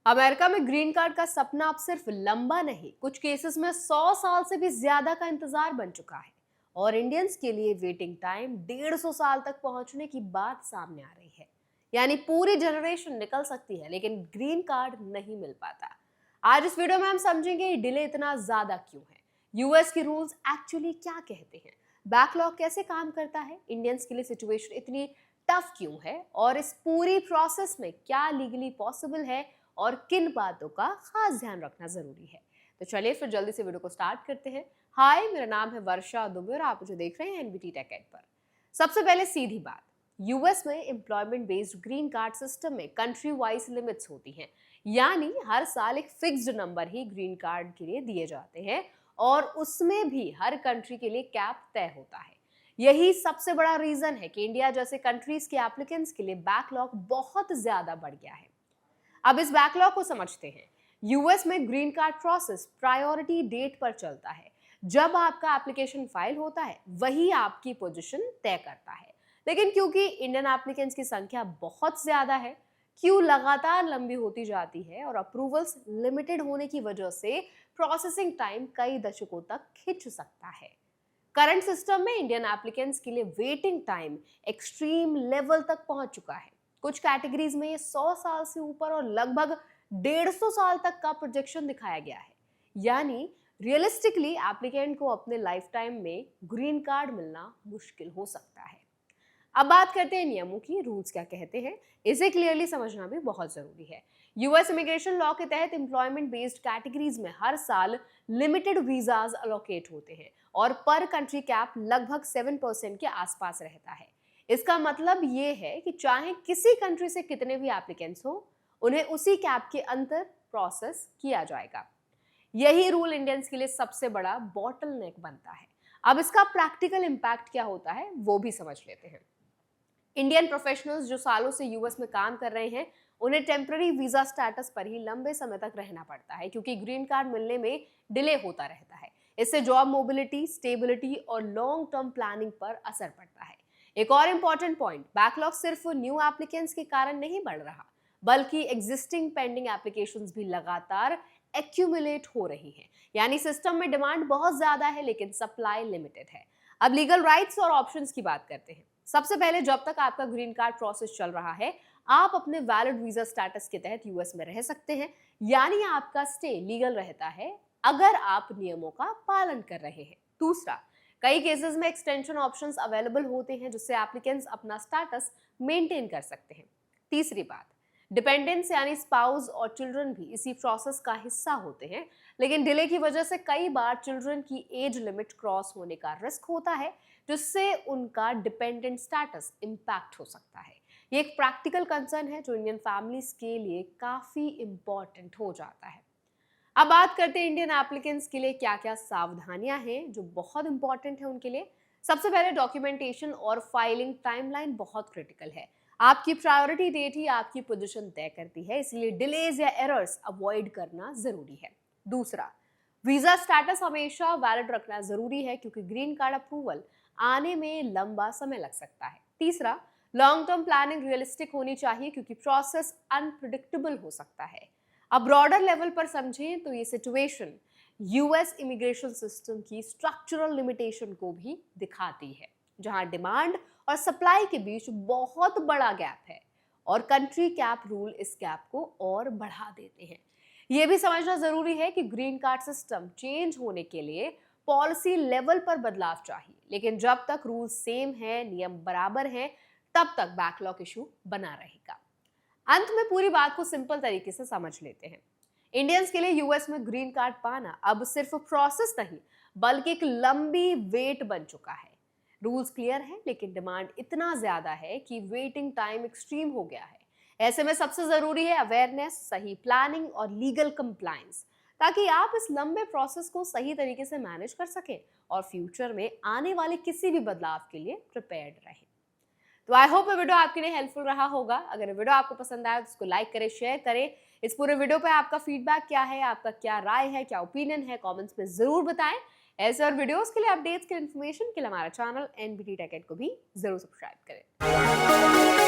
America में green card का सपना अब सिर्फ लंबा नहीं, कुछ केसेस में 100 साल से भी ज्यादा का इंतजार बन चुका है। और इंडियंस के लिए वेटिंग टाइम 150 साल तक पहुंचने की बात सामने आ रही है। यानी पूरी जनरेशन निकल सकती है लेकिन ग्रीन कार्ड नहीं मिल पाता। आज इस वीडियो में हम समझेंगे ये डिले इतना ज्यादा क्यों है, यूएस के रूल्स एक्चुअली क्या कहते हैं, बैकलॉग कैसे काम करता है, इंडियंस के लिए सिचुएशन इतनी टफ क्यों है, और इस पूरी प्रोसेस में क्या लीगली पॉसिबल है और किन बातों का खास ध्यान रखना जरूरी है। तो चलिए फिर जल्दी से वीडियो को स्टार्ट करते हैं। हाय, मेरा नाम है वर्षा दुबे और आप मुझे देख रहे हैं एनबीटी टेक एड पर। सबसे पहले सीधी बात, यूएस में employment based green card system में कंट्री वाइज लिमिट्स होती हैं। यानी हर साल एक फिक्स्ड नंबर ही ग्रीन कार्ड के लिए दिए जाते हैं और उसमें भी हर कंट्री के लिए कैप तय होता है। यही सबसे बड़ा रीजन है कि इंडिया जैसे कंट्रीज के एप्लीकेंट्स के लिए बैकलॉग बहुत ज्यादा बढ़ गया है। अब इस बैकलॉग को समझते हैं। यूएस में green card process priority date पर चलता है। जब आपका एप्लीकेशन फाइल होता है वही आपकी पोजीशन तय करता है। लेकिन क्योंकि इंडियन एप्लीकेंट्स की संख्या बहुत ज्यादा है, क्यू लगातार लंबी होती जाती है और अप्रूवल्स लिमिटेड होने की वजह से प्रोसेसिंग टाइम कई दशकों तक खिंच सकता है। करंट सिस्टम में इंडियन एप्लीकेंट्स के लिए वेटिंग टाइम एक्सट्रीम लेवल तक पहुंच चुका है। कुछ कैटेगरीज में ये 100 साल से ऊपर और लगभग 150 साल तक का प्रोजेक्शन दिखाया गया है। यानी रियलिस्टिकली एप्लीकेंट को अपने लाइफ टाइम में ग्रीन कार्ड मिलना मुश्किल हो सकता है। अब बात करते हैं नियमों की, रूल्स क्या कहते हैं। इसे क्लियरली समझना भी बहुत जरूरी है। यूएस इमिग्रेशन लॉ के तहत एम्प्लॉयमेंट बेस्ड कैटेगरीज में हर साल लिमिटेड वीजाज अलोकेट होते हैं और पर कंट्री कैप लगभग 7% के आसपास रहता है। इसका मतलब ये है कि चाहे किसी कंट्री से कितने भी एप्लीकेंट्स हो, उन्हें उसी कैप के अंदर प्रोसेस किया जाएगा। यही रूल इंडियंस के लिए सबसे बड़ा बॉटल नेक बनता है। अब इसका प्रैक्टिकल इम्पैक्ट क्या होता है वो भी समझ लेते हैं। इंडियन प्रोफेशनल्स जो सालों से यूएस में काम कर रहे हैं, उन्हें टेम्पररी वीजा स्टेटस पर ही लंबे समय तक रहना पड़ता है क्योंकि ग्रीन कार्ड मिलने में डिले होता रहता है। इससे जॉब मोबिलिटी, स्टेबिलिटी और लॉन्ग टर्म प्लानिंग पर असर पड़ता है। एक और इम्पॉर्टेंट पॉइंट, बैकलॉग सिर्फ न्यू एप्लीकेंट्स के कारण नहीं बढ़ रहा, बल्कि एग्जिस्टिंग पेंडिंग एप्लीकेशंस भी लगातार एक्यूमुलेट हो रही हैं। यानी सिस्टम में डिमांड बहुत ज्यादा है लेकिन सप्लाई लिमिटेड है। अब लीगल राइट्स और ऑप्शंस की बात करते हैं। सबसे पहले, जब तक आपका ग्रीन कार्ड प्रोसेस चल रहा है, आप अपने वैलिड वीजा स्टेटस के तहत यूएस में रह सकते हैं। यानी आपका स्टे लीगल रहता है अगर आप नियमों का पालन कर रहे हैं। दूसरा, कई केसेस में एक्सटेंशन ऑप्शंस अवेलेबल होते हैं जिससे एप्लीकेंट्स अपना स्टेटस मेंटेन कर सकते हैं। तीसरी बात, डिपेंडेंट्स यानी स्पाउस और चिल्ड्रन भी इसी प्रोसेस का हिस्सा होते हैं, लेकिन डिले की वजह से कई बार चिल्ड्रन की एज लिमिट क्रॉस होने का रिस्क होता है जिससे उनका डिपेंडेंट स्टेटस इम्पैक्ट हो सकता है। ये एक प्रैक्टिकल कंसर्न है जो इंडियन फैमिलीज के लिए काफी इंपॉर्टेंट हो जाता है। अब बात करते हैं इंडियन एप्लीकेंट्स के लिए क्या क्या सावधानियां हैं जो बहुत इंपॉर्टेंट है उनके लिए। सबसे पहले, डॉक्यूमेंटेशन और फाइलिंग टाइमलाइन बहुत क्रिटिकल है। आपकी प्रायोरिटी डेट ही आपकी पोजीशन तय करती है, इसलिए डिलेज या एरर्स अवॉइड करना जरूरी है। दूसरा, वीजा स्टेटस हमेशा वैलिड रखना जरूरी है क्योंकि ग्रीन कार्ड अप्रूवल आने में लंबा समय लग सकता है। तीसरा, लॉन्ग टर्म प्लानिंग रियलिस्टिक होनी चाहिए क्योंकि प्रोसेस अनप्रिडिक्टेबल हो सकता है। अब ब्रॉडर लेवल पर समझें तो ये सिचुएशन यूएस इमिग्रेशन सिस्टम की स्ट्रक्चरल लिमिटेशन को भी दिखाती है, जहां डिमांड और सप्लाई के बीच बहुत बड़ा गैप है और कंट्री कैप रूल इस गैप को और बढ़ा देते हैं। यह भी समझना जरूरी है कि ग्रीन कार्ड सिस्टम चेंज होने के लिए पॉलिसी लेवल पर बदलाव चाहिए, लेकिन जब तक रूल सेम है, नियम बराबर हैं, तब तक बैकलॉग इशू बना रहेगा। अंत में पूरी बात को सिंपल तरीके से समझ लेते हैं। इंडियंस के लिए यूएस में ग्रीन कार्ड पाना अब सिर्फ प्रोसेस नहीं बल्कि एक लंबी वेट बन चुका है। रूल्स क्लियर हैं लेकिन डिमांड इतना ज्यादा है कि वेटिंग टाइम एक्सट्रीम हो गया है। ऐसे में सबसे जरूरी है अवेयरनेस, सही प्लानिंग और लीगल कंप्लायंस, ताकि आप इस लंबे प्रोसेस को सही तरीके से मैनेज कर सकें और फ्यूचर में आने वाले किसी भी बदलाव के लिए प्रिपेयर्ड रहें। तो आई होप ये वीडियो आपके लिए हेल्पफुल रहा होगा। अगर ये वीडियो आपको पसंद आया तो उसको लाइक करें, शेयर करें। इस पूरे वीडियो पे आपका फीडबैक क्या है, आपका क्या राय है, क्या ओपिनियन है, कमेंट्स में जरूर बताएं। ऐसे और वीडियोस के लिए, अपडेट्स के लिए, इन्फॉर्मेशन के लिए हमारा चैनल एनबीटी टेक एड को भी जरूर सब्सक्राइब करें।